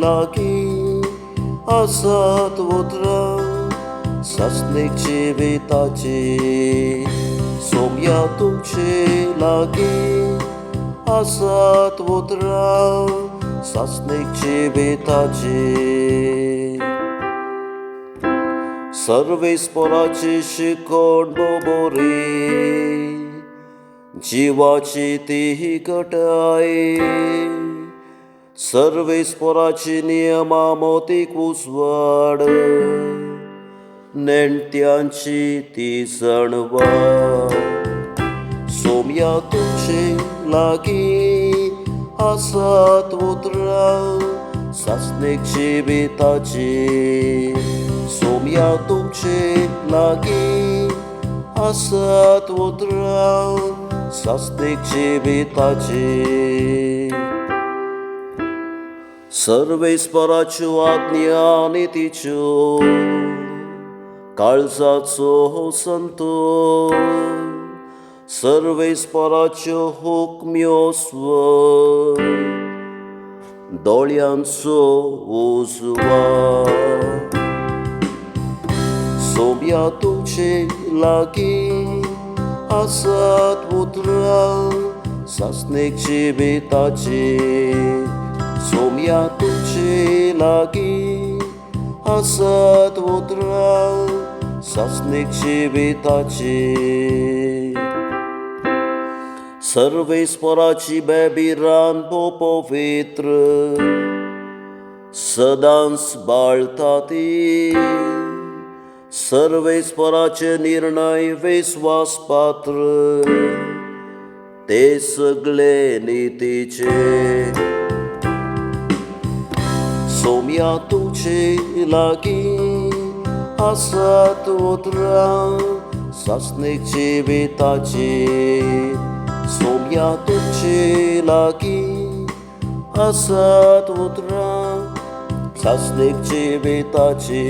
लागी असत उतरा ससनिक जीविताची सोम्या तुमचे लागी असत उतरा ससनिक जीविताची सर्वेस्पराची शिकवण बोबोरी जीवाची ती घटाय सर्वेस्पराची नियमा मोतीक उसवड नेणत्यांची ती सणवा सोम्या तुमचे लागी असत उतरा ससनिक जीविताची सोम्या तुमचे लागी असत उतरा ससनिक जीविताची सर्वेस्पराच्यो आज्ञा आनी तिच्यो काळजाचो संतो सर्वेस्पराच्यो हुक्म्यो स्वर दोळ्यांचो उजवा सोम्या तुमचे लागी असत उतरा ससनिक जीविताची सोम्या तुमचे लागी असत उतरा ससनिक जीविताची सर्वेस्पराची बेबीरान भो पवित्र सदांच बाळता ती सर्वेस्पराचे निर्णय विश्वासपात्र ते सगळे नीतीचे सोम्या तुमचे लागी असत उतरा ससनिक जीविताची सोम्या तुमचे लागी असत उतरा ससनिक जीविताची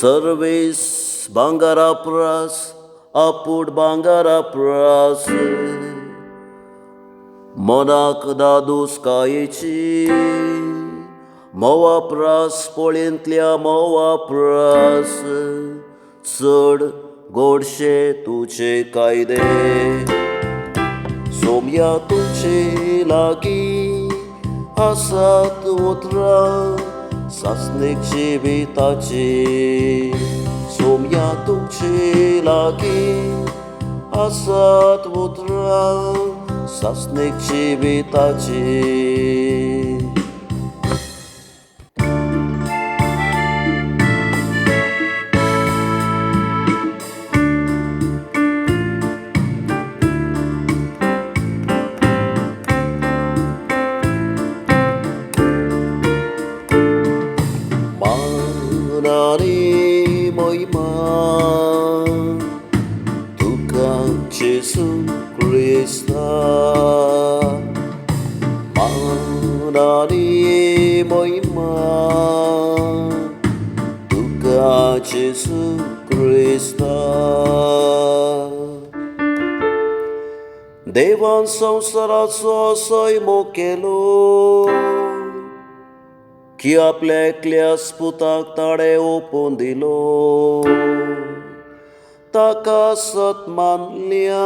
सर्वेस भांगारा प्रास आपूड भांगारा प्रास मनाक दादूस कायेची मोवा प्रास पोळेंतल्या मोवा प्रास चड गोडशे तुझे कायदे सोम्या तुमचे लागी असत उतरा ससनिक जीविताची सोम्या तुमचे लागी असत उतरा ससनिक जीविताची मानानी महिमा तुका जेसू क्रिस्ता मानानी महिमा तुका जेसू क्रिस्ता देवान संसाराचो सैमो केलो की आपल्या एकल्या पुताक ताडे ओपून दिलो ताका सत मानल्या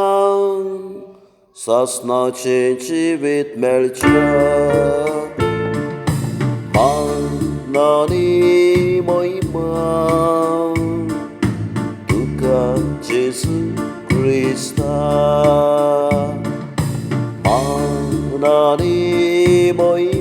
सासनाचे जिवीत मेळच्या मानानी महिमा तुका जेसू क्रिस्ता मानानी महिमा